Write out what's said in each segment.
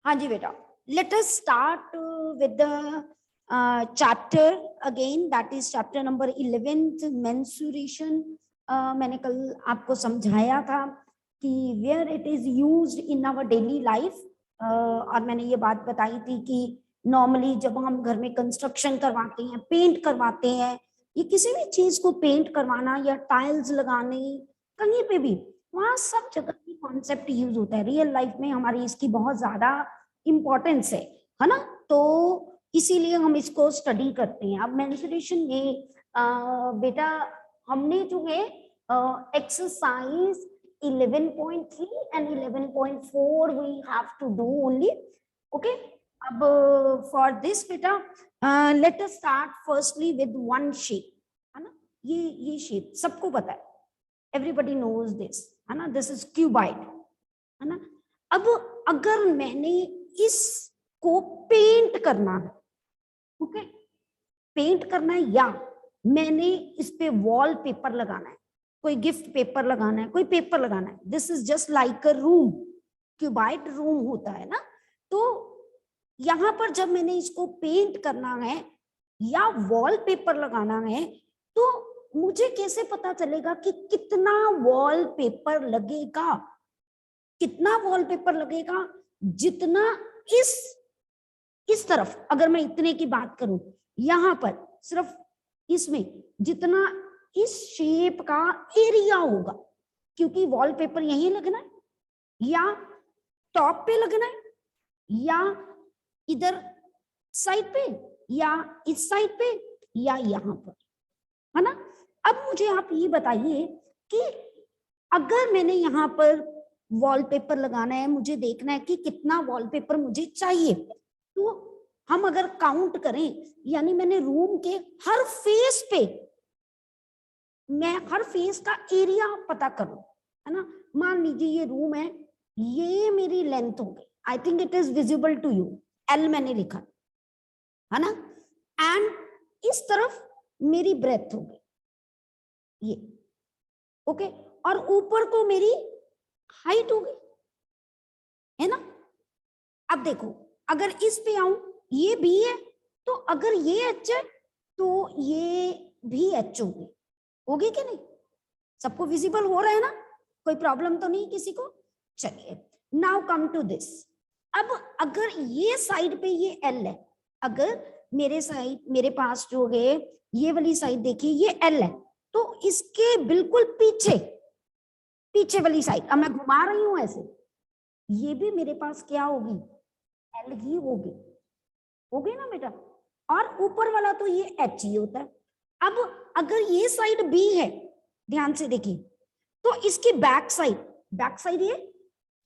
हाँ जी बेटा, let us start with the chapter again, that is chapter number 11th, mensuration. मैंने कल आपको समझाया था कि where it is used in our daily life, और मैंने ये बात बताई थी कि नॉर्मली जब हम घर में कंस्ट्रक्शन करवाते हैं, पेंट करवाते हैं, ये किसी भी चीज को पेंट करवाना या टाइल्स लगाने, कहीं पे भी, वहां सब जगह की कॉन्सेप्ट यूज होता है। रियल लाइफ में हमारी इसकी बहुत ज्यादा इम्पोर्टेंस है ना। तो इसीलिए हम इसको स्टडी करते हैं। अब मेंस्ट्रुएशन में बेटा हमने जो है exercise 11.3 and 11.4 we have to do only. Okay, अब फॉर दिस बेटा let us start firstly with one shape, है ना। ये शेप सबको पता है, एवरीबडी नोज दिस, है ना। दिस इज क्यूबाइड, है ना। अब अगर मैंने इसको पेंट करना है, ओके, पेंट करना है, या मैंने इस पे वॉल पेपर लगाना है, कोई गिफ्ट पेपर लगाना है, कोई पेपर लगाना है, this is just like a room, cuboid room होता है ना। तो यहां पर जब मैंने इसको पेंट करना है या वॉल पेपर लगाना है, तो मुझे कैसे पता चलेगा कि कितना वॉल पेपर लगेगा? कितना वॉलपेपर लगेगा? जितना इस तरफ, अगर मैं इतने की बात करूं, यहां पर सिर्फ इसमें जितना इस शेप का एरिया होगा, क्योंकि वॉलपेपर यहीं लगना है, या टॉप पे लगना है, या इधर साइड पे, या इस साइड पे, या यहां पर, है ना। अब मुझे आप ये बताइए कि अगर मैंने यहां पर वॉलपेपर लगाना है, मुझे देखना है कि कितना वॉलपेपर मुझे चाहिए, तो हम अगर काउंट करें, यानी मैंने रूम के हर फेस पे, मैं हर फेस का एरिया पता करूं, है ना। मान लीजिए ये रूम है, ये मेरी लेंथ हो गई, I think it is visible to you, L मैंने लिखा, है ना। एंड इस तरफ मेरी ब्रेथ हो गई, ये ओके, और ऊपर को मेरी हाइट हो गई, है ना। अब देखो, अगर इस पे आऊं, ये बी है, तो अगर ये एच है तो ये भी एच होगी कि नहीं? सबको विजिबल हो रहा है ना? कोई प्रॉब्लम तो नहीं किसी को? चलिए, नाउ कम टू दिस। अब अगर ये साइड पे ये एल है, अगर मेरे पास जो है ये वाली साइड देखिए, ये एल है, तो इसके बिल्कुल पीछे वाली साइड, अब मैं घुमा रही हूं ऐसे, ये भी मेरे पास क्या होगी? एल ही होगी ना बेटा। और ऊपर वाला तो ये एच ही होता है। अब अगर ये साइड बी है, ध्यान से देखिए, तो इसकी बैक साइड ये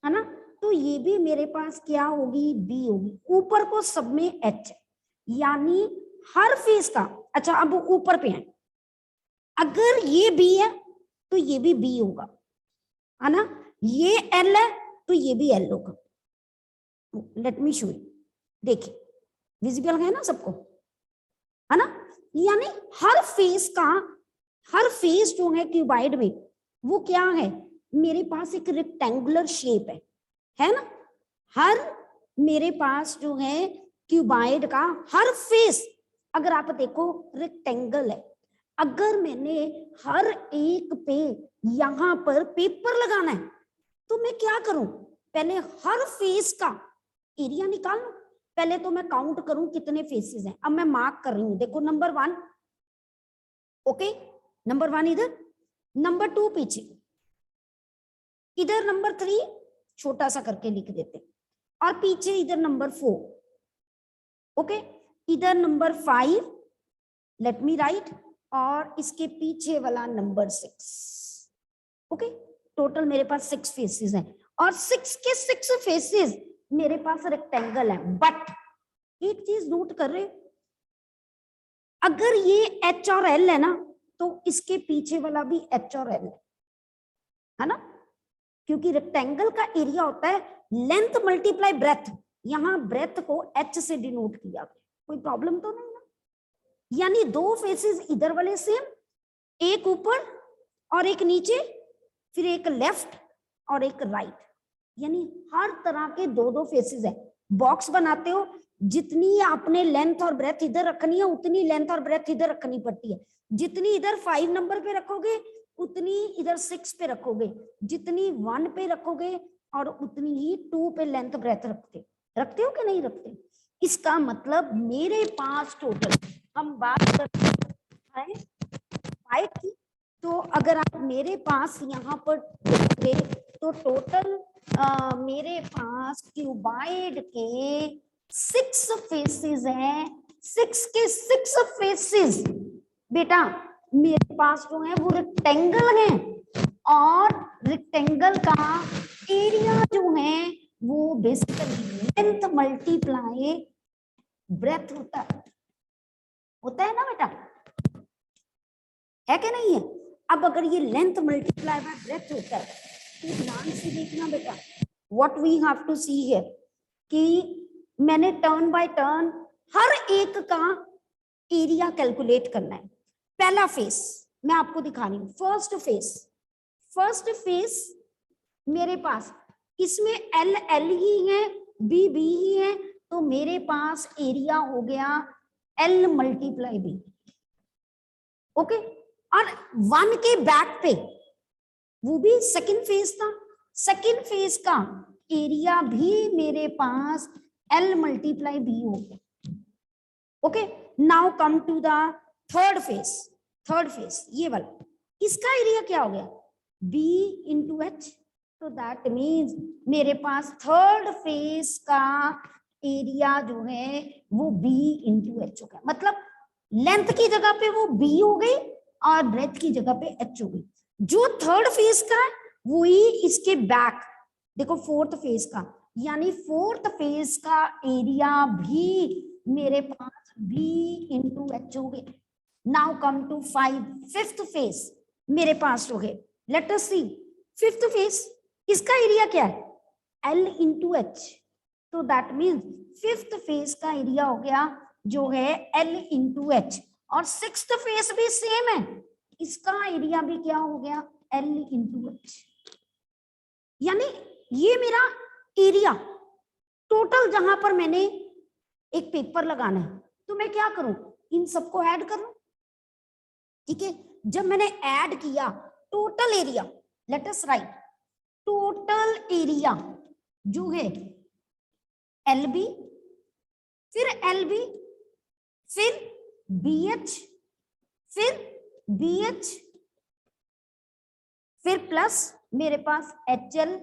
है ना, तो ये भी मेरे पास क्या होगी? बी होगी। ऊपर को सब में एच है, यानी हर फेस का, अच्छा अब ऊपर पे है, अगर ये बी है तो ये भी बी होगा, है ना। ये एल है तो ये भी एल होगा। लेट मी शो यू, देखिए विजिबल है ना सबको, है ना। यानी हर फेस जो है क्यूबाइड में, वो क्या है? मेरे पास एक रेक्टेंगुलर शेप है ना। हर मेरे पास जो है क्यूबाइड का हर फेस, अगर आप देखो, रेक्टेंगल है। अगर मैंने हर एक पे यहां पर पेपर लगाना है, तो मैं क्या करूं? पहले हर फेस का एरिया निकाल लूं। पहले तो मैं काउंट करूं कितने फेसेस हैं। अब मैं मार्क कर रही हूं, देखो नंबर 1, ओके, नंबर 1 इधर, नंबर 2 पीछे, इधर नंबर 3 छोटा सा करके लिख देते, और पीछे इधर नंबर 4, ओके, इधर नंबर 5, लेट मी राइट, और इसके पीछे वाला नंबर 6, ओके। टोटल मेरे पास 6 फेसेस हैं, और 6 के 6 फेसेस मेरे पास रेक्टेंगल है। बट एक चीज नोट कर रहे, अगर ये एच और एल है ना, तो इसके पीछे वाला भी एच और एल है ना, क्योंकि रेक्टेंगल का एरिया होता है लेंथ मल्टीप्लाई ब्रेथ। यहां ब्रेथ को एच से डिनोट किया गया, कोई प्रॉब्लम तो नहीं ना। यानी 2 फेसेस इधर वाले सेम, एक ऊपर और एक नीचे, फिर एक लेफ्ट और एक राइट, यानी हर तरह के दो दो फेसेस है। बॉक्स बनाते हो, जितनी आपने लेंथ और ब्रेथ इधर रखनी है उतनी लेंथ और ब्रेथ इधर रखनी पड़ती है। जितनी इधर 5 नंबर पे रखोगे उतनी इधर 6 पे रखोगे, जितनी 1 पे रखोगे और उतनी ही 2 पे लेंथ ब्रेथ रखते हो कि नहीं रखते। इसका मतलब मेरे पास टोटल, हम बात करते हैं हाइट की, तो अगर आप मेरे पास यहाँ पर देखोगे तो टोटल मेरे पास क्यूबाइड के 6 फेसेस हैं। 6 के 6 फेसेस बेटा मेरे पास जो है वो रेक्टेंगल है, और रेक्टेंगल का एरिया जो है वो बेसिकली लेंथ मल्टीप्लाई ब्रेथ होता है ना बेटा, है कि नहीं है। अब अगर ये लेंथ मल्टीप्लाई बाय ब्रेथ होता है तो ध्यान से देखना बेटा, what we have to see here, कि मैंने टर्न बाय टर्न हर एक का एरिया कैलकुलेट करना है। पहला फेस मैं आपको दिखा रही हूँ, फर्स्ट फेस मेरे पास इसमें एल एल ही है, बी बी ही है, तो मेरे पास एरिया हो गया एल मल्टीप्लाई बी। ओके, और 1 के बैक पे वो भी सेकंड फेज था, सेकंड फेज का एरिया भी मेरे पास एल मल्टीप्लाई बी हो गया। Okay, now come to the third phase ये वाला, इसका एरिया क्या हो गया b इंटू एच, तो दैट मीन्स मेरे पास थर्ड फेज का एरिया जो है वो b इंटू एच हो गया। मतलब लेंथ की जगह पे वो b हो गई और ब्रेथ की जगह पे h हो गई। जो थर्ड फेज का है वही इसके बैक देखो फोर्थ फेज का, यानी फोर्थ फेज का एरिया भी मेरे पास b इंटू एच हो गया। Now come to fifth phase मेरे पास हो गए। Let us see fifth phase, इसका एरिया क्या है L इंटू एच, तो दैट मीन्स फिफ्थ फेज का एरिया हो गया जो है L इंटू एच, और सिक्स्थ फेज भी सेम है, इसका एरिया भी क्या हो गया L इंटू एच। यानी ये मेरा एरिया टोटल, जहां पर मैंने एक पेपर लगाना है तो मैं क्या करूं, इन सबको ऐड कर लूं। ठीक है, जब मैंने ऐड किया total area, let us right total area जो है LB, फिर LB, फिर BH, फिर BH, फिर प्लस मेरे पास HL,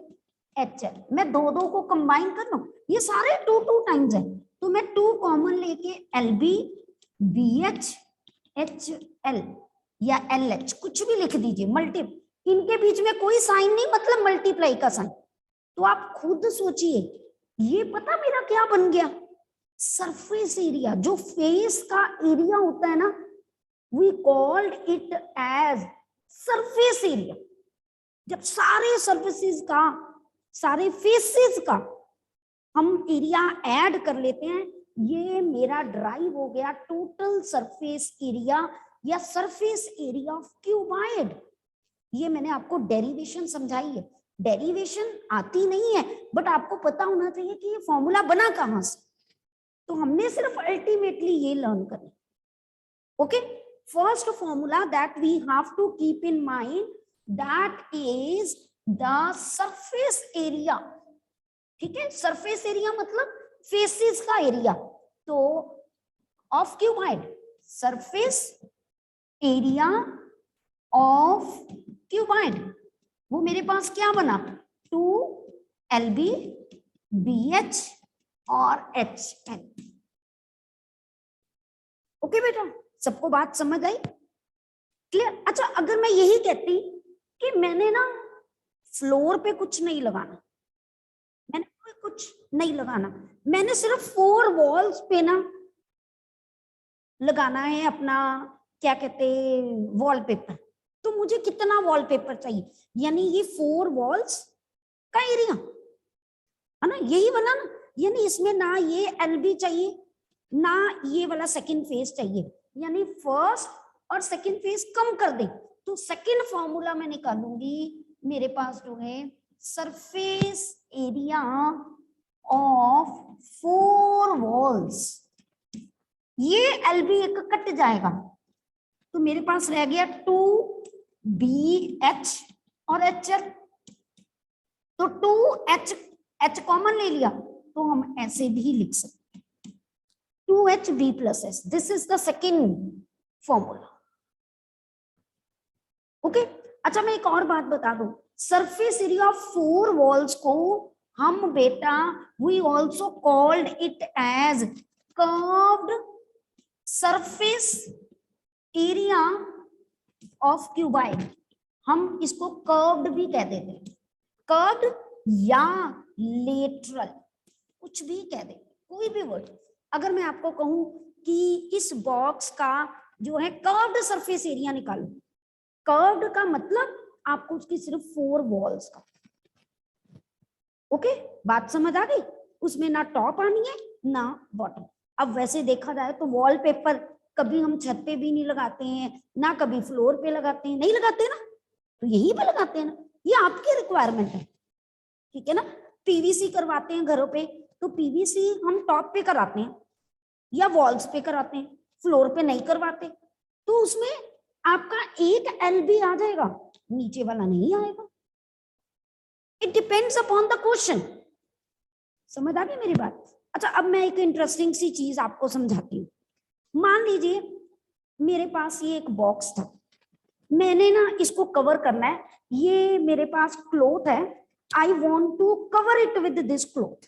मैं दो दो को कंबाइन कर लूं, ये सारे 2 टाइम्स है, तो मैं 2 कॉमन लेके LB, BH, HL या LH कुछ भी लिख दीजिए, मल्टी, इनके बीच में कोई साइन नहीं, मतलब मल्टीप्लाई का साइन। तो आप खुद सोचिए, ये पता मेरा क्या बन गया, सरफेस एरिया। जो फेस का एरिया होता है ना, we called it as surface area. जब सारे सरफेसेस का, सारे फेसेस का हम एरिया ऐड कर लेते हैं, ये मेरा ड्राइव हो गया टोटल सरफेस एरिया या सरफेस एरिया ऑफ क्यूबाइड। ये मैंने आपको डेरिवेशन समझाई है, डेरिवेशन आती नहीं है बट आपको पता होना चाहिए कि ये फॉर्मूला बना कहां से, तो हमने सिर्फ अल्टीमेटली ये लर्न करना। Okay, first formula that we have to keep in mind, that is the surface area. ठीक है, सरफेस एरिया मतलब फेसेस का एरिया, तो of cuboid, surface area of cuboid, वो मेरे पास क्या बना 2LB, BH और HL। ओके बेटा, सबको बात समझ आई, क्लियर। अच्छा, अगर मैं यही कहती कि मैंने ना फ्लोर पे कुछ नहीं लगाना, मैंने कुछ नहीं लगाना, मैंने सिर्फ 4 वॉल्स पे ना लगाना है अपना क्या कहते वॉलपेपर, तो मुझे कितना वॉलपेपर चाहिए, यानी ये 4 वॉल्स का एरिया है ना, यही बना ना, यानी इसमें ना ये LB चाहिए ना ये वाला सेकंड फेज चाहिए, यानी फर्स्ट और सेकंड फेज कम कर दे, तो सेकंड फॉर्मूला मैं निकालूंगी, मेरे पास जो है सरफेस एरिया ऑफ 4 वॉल्स, ये LB एक कट जाएगा तो मेरे पास रह गया 2BH और HL, तो 2H कॉमन ले लिया तो हम ऐसे भी लिख सकते हैं 2HB + S। This is the second formula. Okay, अच्छा मैं एक और बात बता दूं, सरफेस एरिया ऑफ 4 वॉल्स को हम बेटा we also called it as curved surface area of cuboid, हम इसको कर्व्ड भी कह देते हैं, कर्व्ड या लेटरल, कुछ भी कह दे, कोई भी वर्ड। अगर मैं आपको कहूं कि इस बॉक्स का जो है कर्व्ड सरफेस एरिया निकालो, कर्व्ड का मतलब आपको उसकी सिर्फ 4 वॉल्स का। ओके, बात समझ आ गई, उसमें ना टॉप आनी है ना बॉटम। अब वैसे देखा जाए तो वॉलपेपर कभी हम छत पे भी नहीं लगाते हैं, ना कभी फ्लोर पे लगाते हैं, नहीं लगाते ना, तो यही पे लगाते हैं ना, ये आपकी रिक्वायरमेंट है, ठीक है ना। PVC करवाते हैं घरों पे, तो PVC हम टॉप पे कराते हैं या वॉल्स पे कराते हैं, फ्लोर पे नहीं करवाते, तो उसमें आपका एक LB आ जाएगा, नीचे वाला नहीं आएगा। It depends upon the question. समझ आ गई मेरी बात? अच्छा, अब मैं एक इंटरेस्टिंग सी चीज आपको समझाती हूँ। मान लीजिए मेरे पास ये एक बॉक्स था, मैंने ना इसको कवर करना है, ये मेरे पास क्लॉथ है, I want to cover it with this cloth.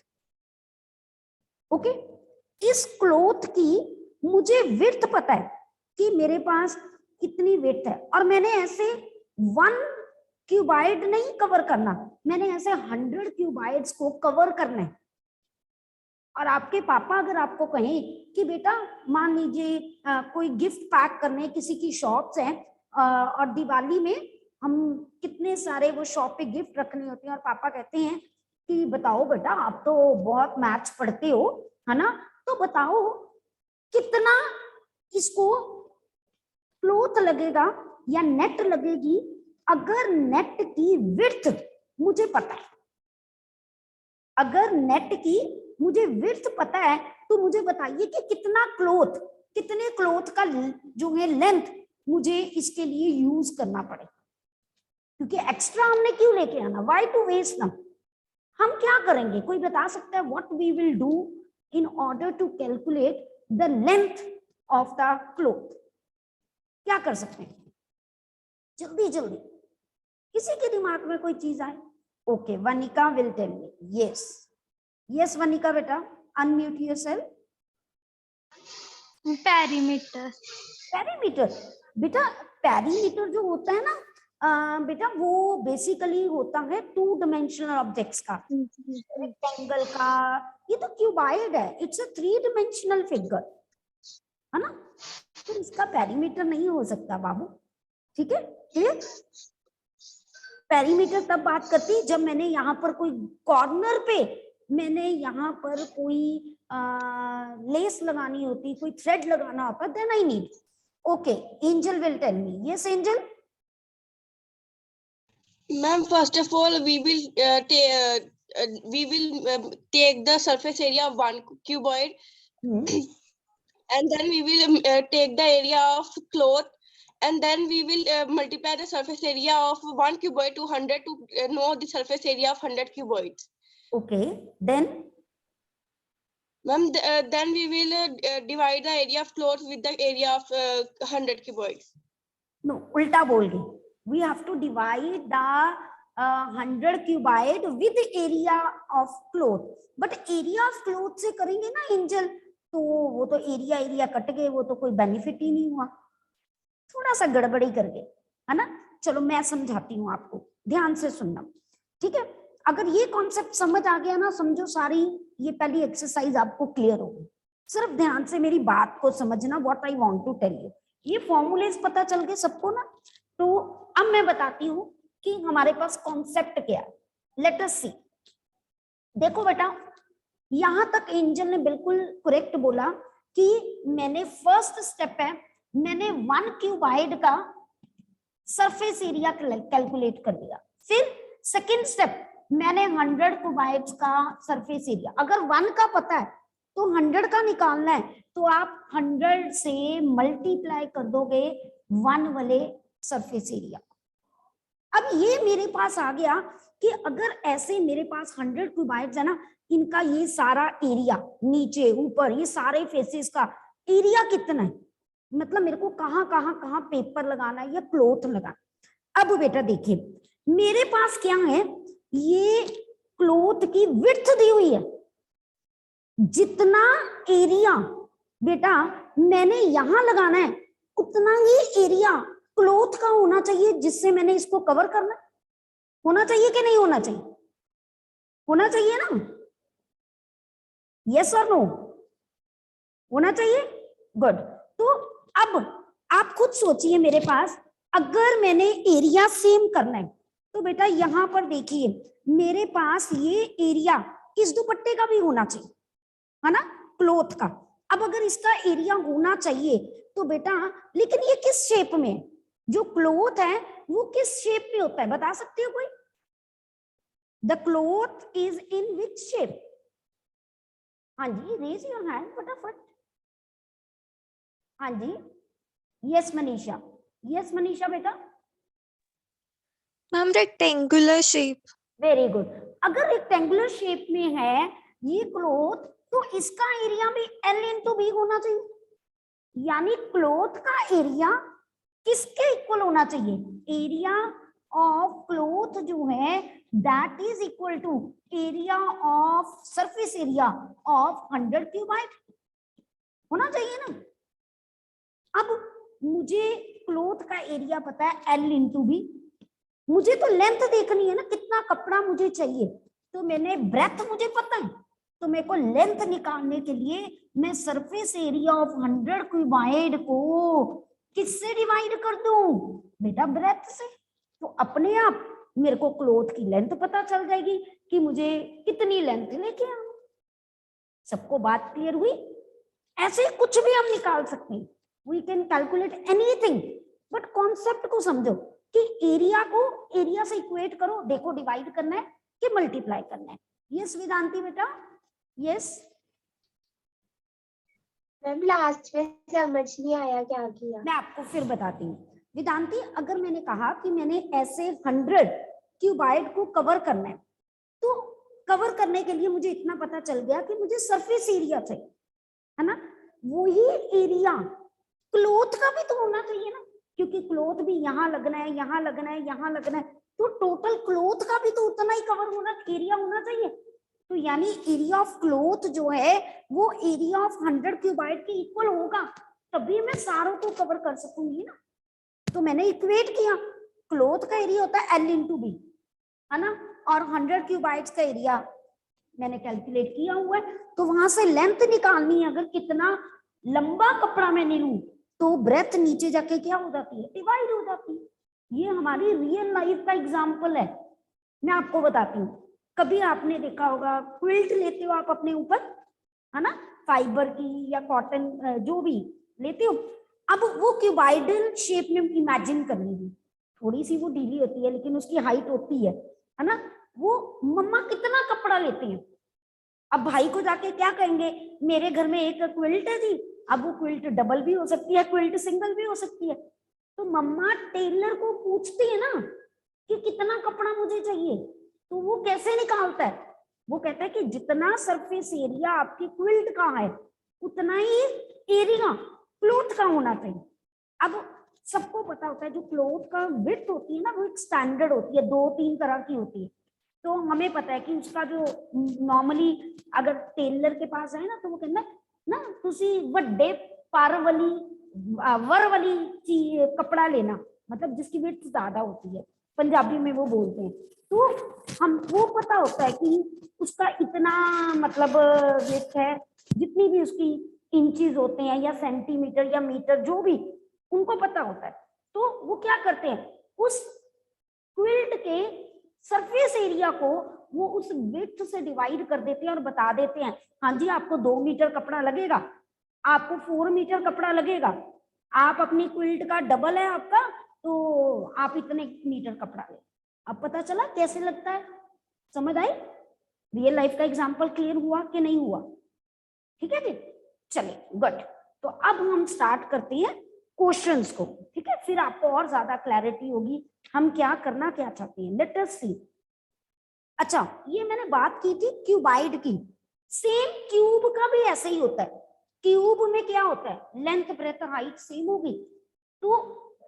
Okay, इस क्लॉथ की मुझे विड्थ पता है कि मेरे पास कितनी विड्थ है, और मैंने ऐसे 1 क्यूबाइड नहीं कवर करना, मैंने ऐसे 100 क्यूबाइड्स को कवर करना है। और आपके पापा अगर आपको कहें कि बेटा मान लीजिए कोई गिफ्ट पैक करने किसी की शॉप्स हैं, और दिवाली में हम कितने सारे वो शॉप पे गिफ्ट रखने होते हैं, और पापा कहते हैं कि बताओ बेटा आप तो बहुत मैथ्स पढ़ते हो है ना, तो बताओ कितना इसको क्लॉथ लगेगा या नेट लगेगी। अगर नेट की विड्थ मुझे पता है, अगर नेट की मुझे विड्थ पता है, तो मुझे बताइए कि कितना क्लॉथ, कितने क्लॉथ का जो है लेंथ मुझे इसके लिए यूज करना पड़े, क्योंकि एक्स्ट्रा हमने क्यों लेके आना, व्हाई टू वेस्ट ना। हम क्या करेंगे, कोई बता सकता है what we will do in order to calculate the length of the cloth? क्या कर सकते हैं जल्दी जल्दी, किसी के दिमाग में कोई चीज आए? Okay, Vanika will tell me. Yes yes Vanika बेटा, अनम्यूट योरसेल्फ। पेरीमीटर। पेरीमीटर बेटा, पेरीमीटर जो होता है ना बेटा, वो बेसिकली होता है 2 डायमेंशनल ऑब्जेक्ट्स का, रेक्टेंगल का। ये तो क्यूबाइड है, इट्स अ 3 डायमेंशनल फिगर है ना, तो इसका पेरीमीटर नहीं हो सकता बाबू, ठीक है, क्लियर। पेरीमीटर तब बात करती है जब मैंने यहाँ पर कोई कॉर्नर पे मैंने यहाँ पर कोई लेस लगानी होती, कोई थ्रेड लगाना होता, then I need. Okay, Angel will tell me. Yes Angel. Ma'am, first of all, we will take the surface area of 1 cuboid, and then we will take the area of cloth, and then we will multiply the surface area of 1 cuboid to 100 to know the surface area of 100 cuboids. Okay, then Ma'am, then we will divide the area of cloth with the area of 100 cuboids. No, उल्टा बोल गई। We have to divide the 100 cuboid with the area of cloth, but area of cloth से करेंगे ना angel, तो वो तो area cut गए, वो तो कोई बेनिफिट ही नहीं हुआ, थोड़ा सा गड़बड़ी कर गए है ना। चलो मैं समझाती हूँ आपको, ध्यान से सुनना, ठीक है। अगर ये कॉन्सेप्ट समझ आ गया ना, समझो सारी ये पहली एक्सरसाइज आपको क्लियर होगी। सिर्फ ध्यान से मेरी बात को समझना, what I want to tell you. ये फॉर्मूलेस पता चल गए सबको ना, तो अब मैं बताती हूँ कि हमारे पास कॉन्सेप्ट क्या है। लेट अस सी। देखो बेटा, यहां तक एंजल ने बिल्कुल करेक्ट बोला कि मैंने फर्स्ट स्टेप है, मैंने 1 क्यूबाइड का सरफेस एरिया कैलकुलेट कर दिया। फिर सेकेंड स्टेप, मैंने 100 क्यूबाइड्स का सरफेस एरिया, अगर 1 का पता है तो 100 का निकालना है, तो आप 100 से मल्टीप्लाई कर दोगे 1 वाले सरफेस एरिया। अब ये मेरे पास आ गया कि अगर ऐसे मेरे पास 100 क्यूबाइड्स है ना, इनका ये सारा एरिया नीचे ऊपर ये सारे फेसेस का एरिया कितना है, मतलब मेरे को कहाँ कहाँ कहाँ पेपर लगाना है या क्लॉथ लगाना। अब बेटा देखिए मेरे पास क्या है, ये क्लॉथ की विड्थ दी हुई है, जितना एरिया बेटा मैंने यहां लगाना है उतना ही एरिया क्लॉथ का होना चाहिए जिससे मैंने इसको कवर करना है। होना चाहिए कि नहीं होना चाहिए? होना चाहिए ना, यस और नो? होना चाहिए, गुड। तो अब आप खुद सोचिए, मेरे पास अगर मैंने एरिया सेम करना है तो बेटा यहां पर देखिए मेरे पास ये एरिया इस दुपट्टे का भी होना चाहिए, है ना, क्लॉथ का। अब अगर इसका एरिया होना चाहिए तो बेटा लेकिन ये किस शेप में है, जो क्लॉथ है वो किस शेप में होता है बता सकते हो कोई? The cloth is in which shape? हाँ जी, रेज योर हैंड फटाफट। हाँ जी, यस मनीषा, यस मनीषा बेटा। Ma'am rectangular shape. Very good. अगर रेक्टेंगुलर शेप में है ये क्लॉथ तो इसका एरिया भी L इंटू बी होना चाहिए, यानी क्लॉथ का एरिया किसके इक्वल होना चाहिए? एरिया ऑफ क्लॉथ जो है that is equal to area of surface area of 100 cuboid होना चाहिए ना। अब मुझे क्लॉथ का एरिया पता है L इंटू बी, मुझे तो लेंथ देखनी है ना, कितना कपड़ा मुझे चाहिए, तो मैंने ब्रेथ मुझे पता है, तो मेरे को लेंथ निकालने के लिए मैं सरफेस एरिया ऑफ 100 क्यूबाइड को किससे डिवाइड कर दूं? बेटा ब्रेथ से। तो अपने आप मेरे को क्लॉथ की लेंथ पता चल जाएगी कि मुझे कितनी लेंथ लेके आऊं। सबको बात क्लियर हुई? ऐसे कुछ भी हम निकाल सकते हैं, we can calculate anything, but concept को समझो कि एरिया को एरिया से इक्वेट करो, देखो डिवाइड करना है कि मल्टीप्लाई करना है। यस वेदांती बेटा, यस। मैम लास्ट में समझ नहीं आया क्या किया। मैं आपको फिर बताती हूँ वेदांती। अगर मैंने कहा कि मैंने ऐसे 100 क्यूबाइड को कवर करना है, तो कवर करने के लिए मुझे इतना पता चल गया कि मुझे सरफेस एरिया चाहिए, है ना। वही एरिया क्लॉथ का भी तो होना चाहिए ना, क्योंकि क्लॉथ भी यहाँ लगना है, यहाँ लगना है, यहाँ लगना है, तो टोटल क्लॉथ का भी तो उतना ही कवर होना एरिया होना चाहिए। तो यानी एरिया ऑफ क्लॉथ जो है वो एरिया ऑफ 100 क्यूबाइड के इक्वल होगा, तभी मैं सारों को कवर कर सकूंगी ना। तो मैंने इक्वेट किया, क्लॉथ का एरिया होता है L इंटू बी, है ना, और 100 क्यूबाइड्स का एरिया मैंने कैलकुलेट किया हुआ है। तो वहां से लेंथ निकालनी है, अगर कितना लंबा कपड़ा मैंने लूं तो ब्रेथ नीचे जाके क्या हो जाती है? डिवाइड हो जाती है। ये हमारी रियल लाइफ का एग्जांपल है। मैं आपको बताती हूँ, कभी आपने देखा होगा क्विल्ट लेते हो आप अपने ऊपर, है ना, फाइबर की या कॉटन जो भी लेते हो, अब वो क्यूबाइडल शेप में इमेजिन कर लीजिए, थोड़ी सी वो ढीली होती है लेकिन उसकी हाइट होती है ना। वो मम्मा कितना कपड़ा लेते हैं, अब भाई को जाके क्या कहेंगे, मेरे घर में एक क्विल्ट है जी। अब वो क्विल्ट डबल भी हो सकती है, क्विल्ट सिंगल भी हो सकती है। तो मम्मा टेलर को पूछती है ना कि कितना कपड़ा मुझे चाहिए, तो वो कैसे निकालता है? वो कहता है कि जितना सरफेस एरिया आपकी क्विल्ट का है उतना ही एरिया क्लॉथ का होना चाहिए। अब सबको पता होता है जो क्लॉथ का विड्थ होती है ना वो एक स्टैंडर्ड होती है, 2-3 तरह की होती है। तो हमें पता है कि उसका जो नॉर्मली अगर टेलर के पास है ना तो वो कहना ना तुसी वड्डे पर वाली वर वाली चीज कपड़ा लेना, मतलब जिसकी विड्थ ज्यादा होती है, पंजाबी में वो बोलते हैं। तो हमको पता होता है कि उसका इतना मतलब विड्थ है, जितनी भी उसकी इंचेस होते हैं या सेंटीमीटर या मीटर जो भी उनको पता होता है। तो वो क्या करते हैं, उस क्विल्ट के सरफेस एरिया को वो उस विड्थ से डिवाइड कर देते हैं और बता देते हैं, हाँ जी आपको 2 मीटर कपड़ा लगेगा, आपको 4 मीटर कपड़ा लगेगा, आप अपनी क्विल्ट का डबल है आपका तो आप इतने मीटर कपड़ा ले। अब पता चला कैसे लगता है? समझ आई? रियल लाइफ का एग्जांपल क्लियर हुआ कि नहीं हुआ? ठीक है जी, चलिए गुड। तो अब हम स्टार्ट करते हैं क्वेश्चंस को, ठीक है, फिर आपको और ज्यादा क्लैरिटी होगी हम क्या करना क्या चाहते हैं। लेट अस सी। अच्छा, ये मैंने बात की थी क्यूबाइड की, सेम क्यूब का भी ऐसे ही होता है। क्यूब में क्या होता है, लेंथ ब्रेथ हाइट सेम होगी, तो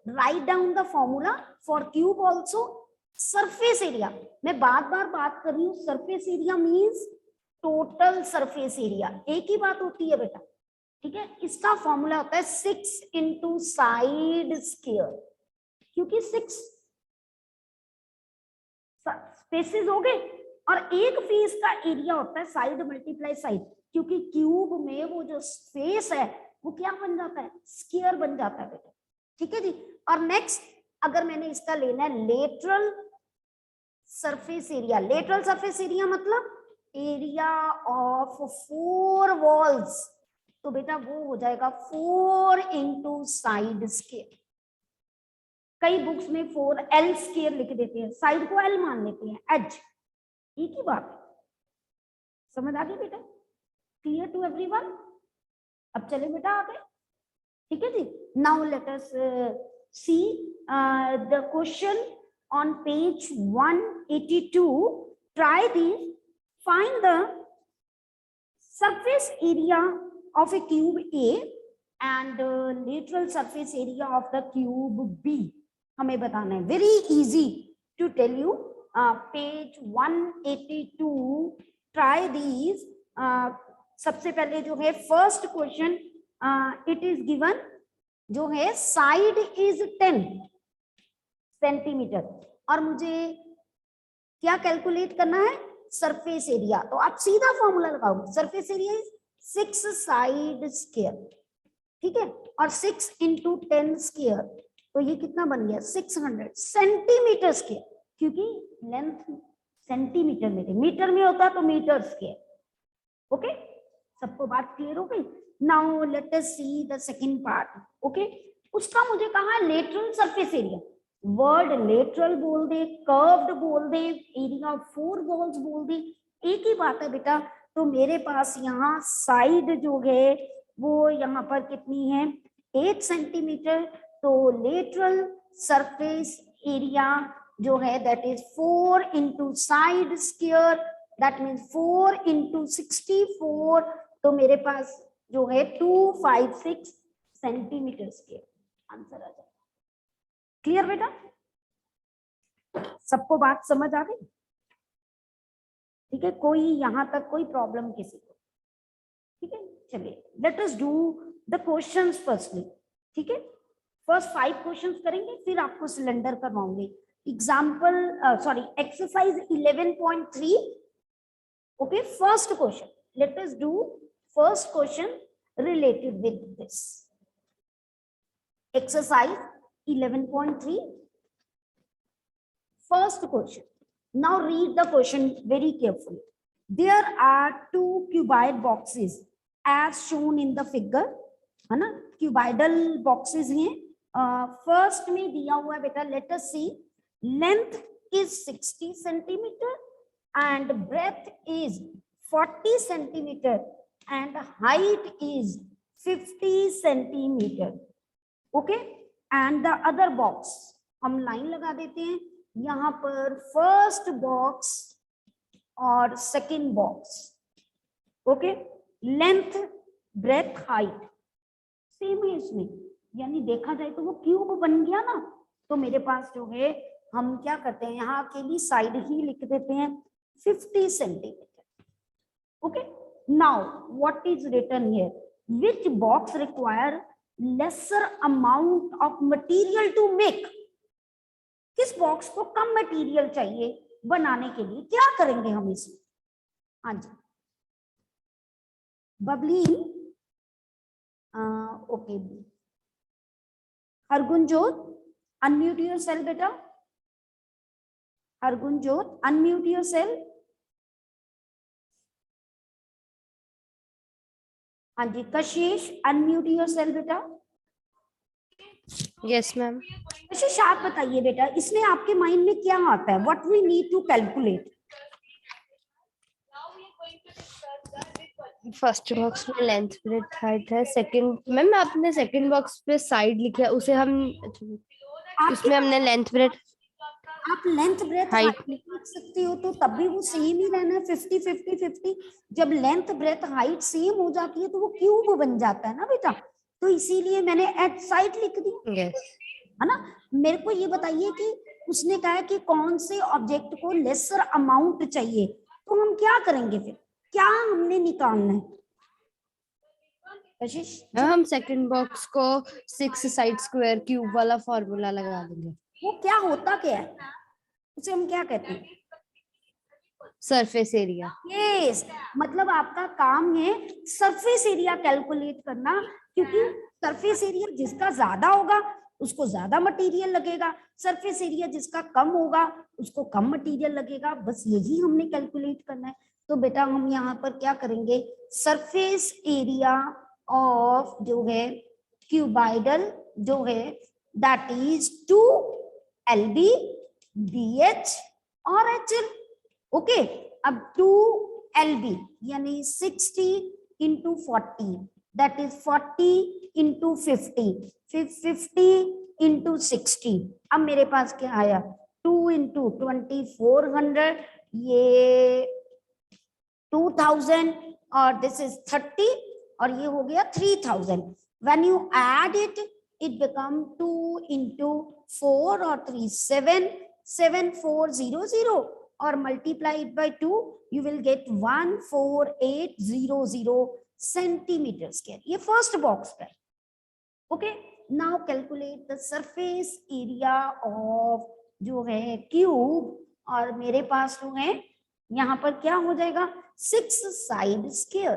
write down the formula for cube also. Surface area, मैं बार बार बात कर रही हूँ, surface area means total surface area, एक ही बात होती है बेटा, ठीक है। इसका फॉर्मूला होता है 6 इंटू साइड स्क्वायर, क्योंकि 6 स्पेसेस हो गए और एक फेस का एरिया होता है साइड मल्टीप्लाई साइड, क्योंकि क्यूब में वो जो स्पेस है वो क्या बन जाता है, स्क्वायर बन जाता है बेटा, ठीक है जी। और नेक्स्ट, अगर मैंने इसका लेना है lateral surface area, lateral surface area मतलब एरिया ऑफ 4 वॉल्स, तो बेटा वो हो जाएगा 4 इंटू साइड स्क्वायर। कई बुक्स में 4L स्क्वायर लिख देते हैं, साइड को L मान लेते हैं, एज, एक ही बात। समझ आ गई बेटा? Clear to everyone? अब चले बेटा आगे, ठीक है जी। Now let us see the question on page 182. Try this. Find the surface area of a cube A and lateral surface area of the cube B. हमें बताना है, very easy to tell you. Page 182. Try these. सबसे पहले जो है first question, it is given जो है side is 10 centimetre और मुझे क्या कैलकुलेट करना है, सरफेस एरिया। तो आप सीधा फॉर्मूला लगाओगे, surface area is 6 side square, ठीक है, और 6 इंटू 10 स्क्वायर, तो ये कितना बन गया 600 सेंटीमीटर स्क्वायर, क्योंकि लेंथ सेंटीमीटर में थी, मीटर में होता तो मीटर स्क्वायर। ओके, सबको बात क्लियर हो गई? Now let us see the second part. Okay, उसका मुझे कहा lateral surface area, word lateral बोल दे, कर्व्ड बोल दे, एरिया ऑफ 4 वॉल्स बोल दे, एक ही बात है बेटा। तो मेरे पास यहाँ साइड जो है वो यहाँ पर कितनी है 8 सेंटीमीटर, तो लेटरल सरफेस एरिया जो है that is 4 into side square, that means 4 into 64, तो मेरे पास जो है 256 सेंटीमीटर स्क्वायर आंसर आ जाए। क्लियर बेटा? सबको बात समझ आ गई? ठीक है, कोई यहां तक कोई प्रॉब्लम किसी को? ठीक है, चलिए let us do the questions firstly. ठीक है, फर्स्ट 5 क्वेश्चंस करेंगे, फिर आपको सिलेंडर करवाऊंगी। Example sorry exercise 11.3। Okay, first question, let us do first question related with this exercise 11.3. first question. Now read the question very carefully. There are 2 cuboid boxes as shown in the figure, है ना, cuboidal boxes हैं। First में दिया हुआ है बेटा, let us see, length is 60 centimeter and breadth is 40 centimeter and height is 50 centimeter. Okay, and the other box, हम line लगा देते हैं यहाँ पर, फर्स्ट बॉक्स और second box. Okay, length breadth height same है इसमें, यानी देखा जाए तो वो क्यूब बन गया ना। तो मेरे पास जो है हम क्या करते हैं, यहाँ अकेली साइड ही लिख देते हैं 50 centimetre. Okay, now what is written here, which box require lesser amount of material to make, किस बॉक्स को कम मटेरियल चाहिए बनाने के लिए, क्या करेंगे हम इसमें? हाँ जी, बबली, ओके, हरगुनजोत अनम्यूट योरसेल्फ बेटा, हरगुनजोत अनम्यूट योरसेल्फ। हाँ जी, कशिश अनम्यूट योरसेल्फ बेटा। Yes ma'am. कशिश आप बताइए बेटा, इसमें आपके माइंड में क्या आता है, what we need to calculate? First box में लेंथ ब्रेथ हाइट है, सेकंड मैम आपने सेकंड बॉक्स पे साइड लिखा है उसे हम उसमें हमने लेंथ ब्रेथ आप लेंथ ब्रेथ Height हाइट लिख सकती हो, तो तब भी वो सेम ही रहना है 50-50-50। जब लेंथ ब्रेथ हाइट सेम हो जाती है तो वो क्यूब बन जाता है ना बेटा, तो इसीलिए मैंने एट साइड लिख दी, यस है ना। मेरे को ये बताइए कि उसने कहा है कि कौन से ऑब्जेक्ट को लेसर अमाउंट चाहिए, तो हम क्या करेंगे फिर, क्या हमने निकालना है कशिश? हम सेकंड बॉक्स को 6 साइड स्क्वायर क्यूब वाला फॉर्मूला लगा देंगे। वो क्या होता क्या है, उसे हम क्या कहते हैं? Surface area. यस, मतलब आपका काम है सरफेस एरिया कैलकुलेट करना, क्योंकि सरफेस एरिया जिसका ज्यादा होगा उसको ज्यादा मटेरियल लगेगा, सरफेस एरिया जिसका कम होगा उसको कम मटेरियल लगेगा, बस यही हमने कैलकुलेट करना है। तो बेटा हम यहाँ पर क्या करेंगे, सरफेस एरिया ऑफ जो है क्यूबाइडल जो है दैट इज 2 LB BH और HL। ओके, अब 2 LB यानी 60 into 40 दैट इज 40 into 50 फिर 50 into 60। अब मेरे पास क्या आया 2 into 2400, ये 2000 और दिस इज 30 और ये हो गया 3000। When you add it it become 2 into 4 or 3 7 7400 or multiply it by 2 you will get 14800 centimeter square। ये फर्स्ट बॉक्स है। Okay, now calculate the surface area of जो है क्यूब, और मेरे पास जो है यहाँ पर क्या हो जाएगा 6 साइड स्क्वायर।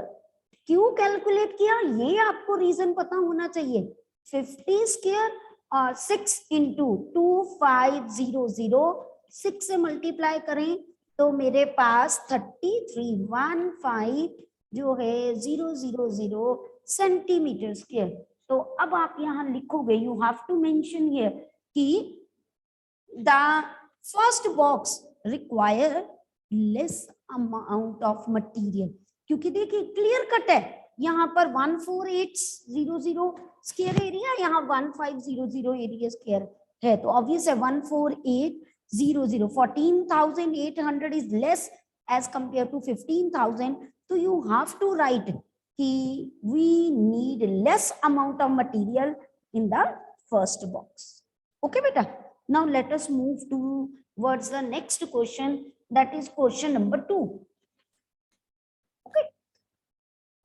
क्यों कैलकुलेट किया ये आपको रीजन पता होना चाहिए। 50 स्क्वायर और 6 into 2500, 6 से मल्टीप्लाई करें तो मेरे पास 3315 जो है 000 सेंटीमीटर स्क्वायर। तो अब आप यहाँ लिखोगे you have to mention here कि the first box require less amount of material, क्योंकि देखिए क्लियर कट है यहाँ पर 14800 स्क्वायर एरिया, यहाँ 1500 एरिया स्क्वायर है, तो ऑब्वियस है 14800 14,800 is less as compare to 15,000। तो यू हैव टू राइट कि we need less amount of material in the first box. Okay बेटा, now let us move towards the next question, that is question number 2।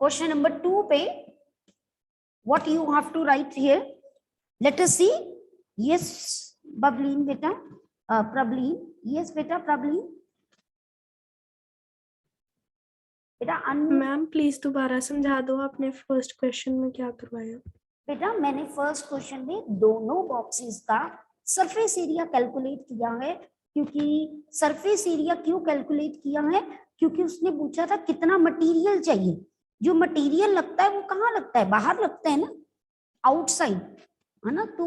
Question number 2 पे what you have to write here, let us see। yes Bableen beta, Prableen, yes beta Prableen बेटा ma'am please दोबारा समझा दो, आपने first question में क्या करवाया? बेटा मैंने फर्स्ट क्वेश्चन में दोनों बॉक्सेस का सरफेस एरिया कैलकुलेट किया है, क्योंकि सरफेस एरिया क्यों कैलकुलेट किया है, क्योंकि उसने पूछा था कितना मटेरियल चाहिए। जो मटेरियल लगता है वो कहाँ लगता है, बाहर लगता है ना, आउटसाइड, है ना। तो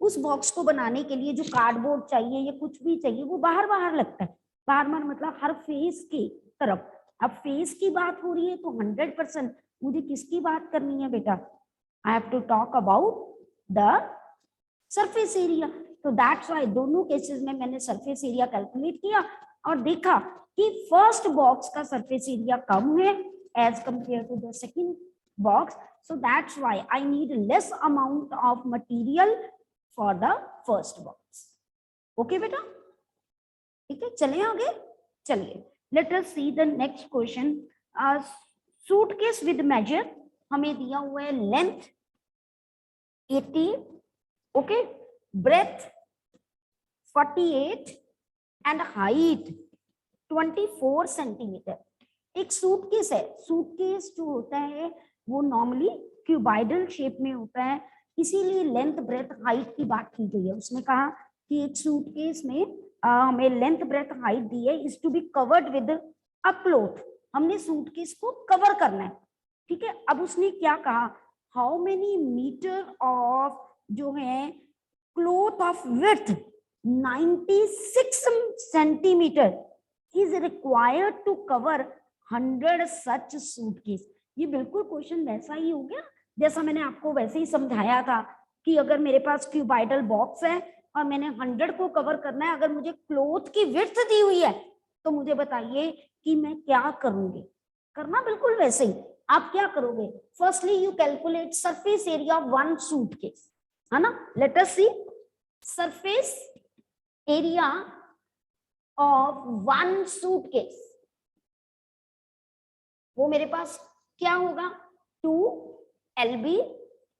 उस बॉक्स को बनाने के लिए जो कार्डबोर्ड चाहिए या कुछ भी चाहिए वो बाहर बाहर लगता है। बाहर मतलब हर फेस के तरफ। अब फेस की बात हो रही है तो 100% मुझे किसकी बात करनी है बेटा, I have to talk about the surface area. तो दैट्स व्हाई दोनों केसेस में मैंने सरफेस एरिया कैलकुलेट किया और देखा कि फर्स्ट बॉक्स का सरफेस एरिया कम है as compared to the second box, so that's why I need less amount of material for the first box। okay beta, ठीक है, चलें आगे, चलिए let us see the next question। suitcase with measure हमें दिया हुआ है length 80, okay, breadth 48 and height 24 centimetre. एक सूटकेस है, सूटकेस जो होता है वो नॉर्मली क्यूबाइडल शेप में होता है, इसीलिए लेंथ ब्रेथ हाइट की बात की गई है। उसने कहा कि एक सूटकेस में हमें लेंथ ब्रेथ हाइट दी है is to be covered with a cloth, हमने सूटकेस को कवर करना है, ठीक है। अब उसने क्या कहा, हाउ मेनी मीटर ऑफ जो है cloth of width 96 centimetre is required to cover 100 such suitcase. ये बिल्कुल क्वेश्चन वैसा ही हो गया जैसा मैंने आपको वैसे ही समझाया था कि अगर मेरे पास क्यूबाइडल बॉक्स है और मैंने 100 को कवर करना है, अगर मुझे क्लोथ की विड्थ दी हुई है तो मुझे बताइए कि मैं क्या करूंगी। करना बिल्कुल वैसे ही। आप क्या करोगे? Firstly you calculate surface area of one suitcase, है ना। Let us see surface area of one suitcase. वो मेरे पास क्या होगा? 2 LB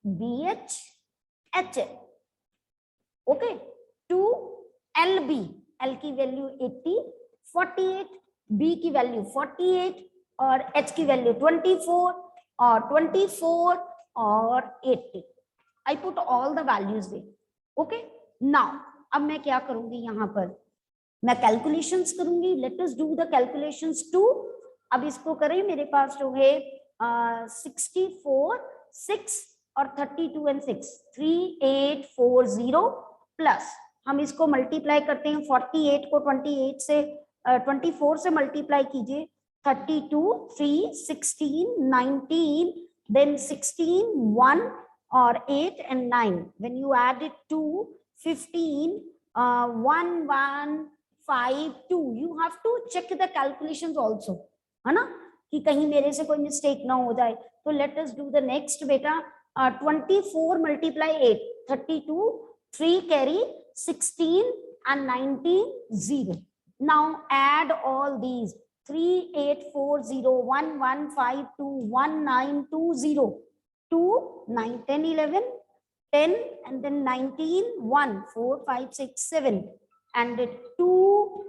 BH HL। ओके, 2 LB, L की वैल्यू 80, 48, B की वैल्यू 48 और H की वैल्यू 24 और 24 और 80। I put all the values there. Okay, now अब मैं क्या करूंगी? यहाँ पर मैं कैलकुलेशंस करूंगी। Let us do the calculations too. अब इसको करें, मेरे पास जो है 64, 6 और 32 एंड 6, 3840 प्लस हम इसको मल्टीप्लाई करते हैं। 48 को 28 से 24 से मल्टीप्लाई कीजिए। 32, 3, 16, 19, then 16, 1 और 8 and 9. When you add it to 15, 1, 1, 5, 2. You have to check the calculations also, है ना, कि कहीं मेरे से कोई मिस्टेक ना हो जाए। तो late us do the next बेटा। 24 multiply 8, 32, 3 carry, 16 and 19, 0. Now add all these. 3840, 1152, 1920, 2, 9, 10, 11, 10 and then 19, 1, 4, 5, 6, 7 and 2,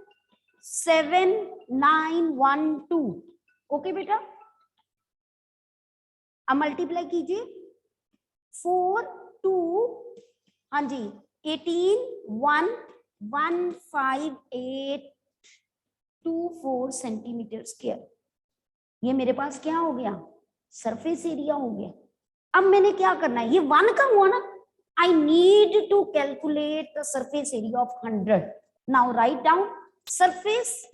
7, 9, 1, 2. Okay बेटा, अब मल्टीप्लाई कीजिए। 4, 2, हाँ जी, 18, 1, 15824 सेंटीमीटर स्क्वायर। ये मेरे पास क्या हो गया? सरफेस एरिया हो गया। अब मैंने क्या करना है? ये 1 का हुआ ना, I need to calculate the surface area of 100। Now write down surface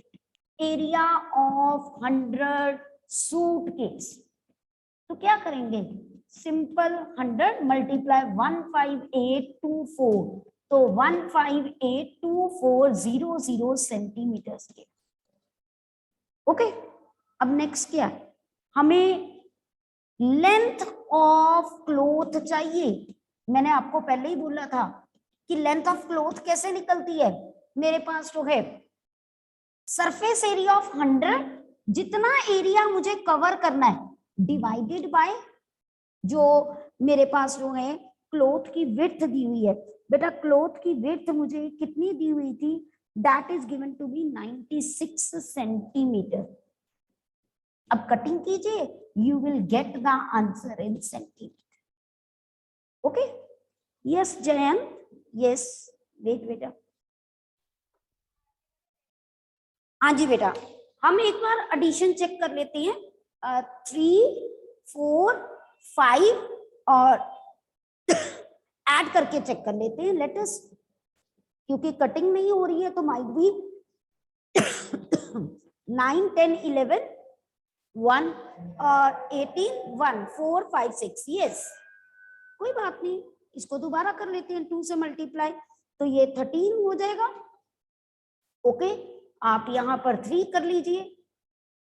area of 100 suitcase. तो क्या करेंगे? सिंपल 100 मल्टीप्लाई 15824, तो 1582400 सेंटीमीटर स्क्वायर। ओके, अब नेक्स्ट क्या है? हमें लेंथ ऑफ क्लॉथ चाहिए। मैंने आपको पहले ही बोला था कि लेंथ ऑफ क्लॉथ कैसे निकलती है। मेरे पास जो है सरफेस एरिया ऑफ 100, जितना एरिया मुझे कवर करना है डिवाइडेड बाय जो मेरे पास जो है क्लॉथ की विड्थ दी हुई है। बेटा क्लॉथ की विड्थ मुझे कितनी दी हुई थी? That is given to be 96 centimetre. अब कटिंग कीजिए, you will get the answer in centimetre. Okay, yes Jayant, yes, wait बेटा। हाँ जी बेटा, हम एक बार एडिशन चेक कर लेते हैं। 3, 4, 5 और ऐड करके चेक कर लेते हैं। लेट अस, क्योंकि कटिंग नहीं हो रही है तो माइट बी 9, 10, 11, 1 और 18, 1, 4, 5, 6। यस, कोई बात नहीं, इसको दोबारा कर लेते हैं 2 से मल्टीप्लाई, तो ये 13 हो जाएगा। ओके, आप यहाँ पर 3 कर लीजिए।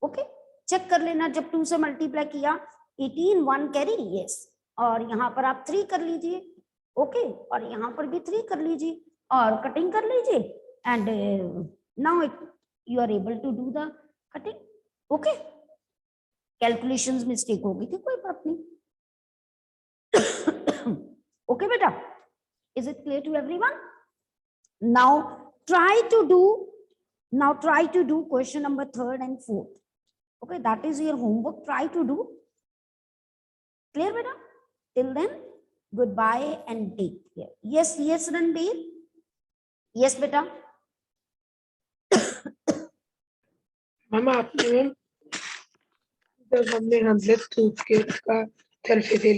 ओके, चेक कर लेना, जब 2 से मल्टीप्लाई किया 18, 1 कैरी, यस, और यहाँ पर आप 3 कर लीजिए। ओके, और यहाँ पर भी 3 कर लीजिए और कटिंग कर लीजिए and now you are able to do the cutting. Okay, calculations mistake हो गई थी, कोई बात नहीं। ओके बेटा, is it clear to everyone? Now try to do question number 3rd and 4th. Okay, that is your homework. Try to do. Clear beta? Till then, goodbye and take care. Yes, yes, Ranbir. Yes, beta. Ma'am आपने जब हमने 100 suitcase का surface area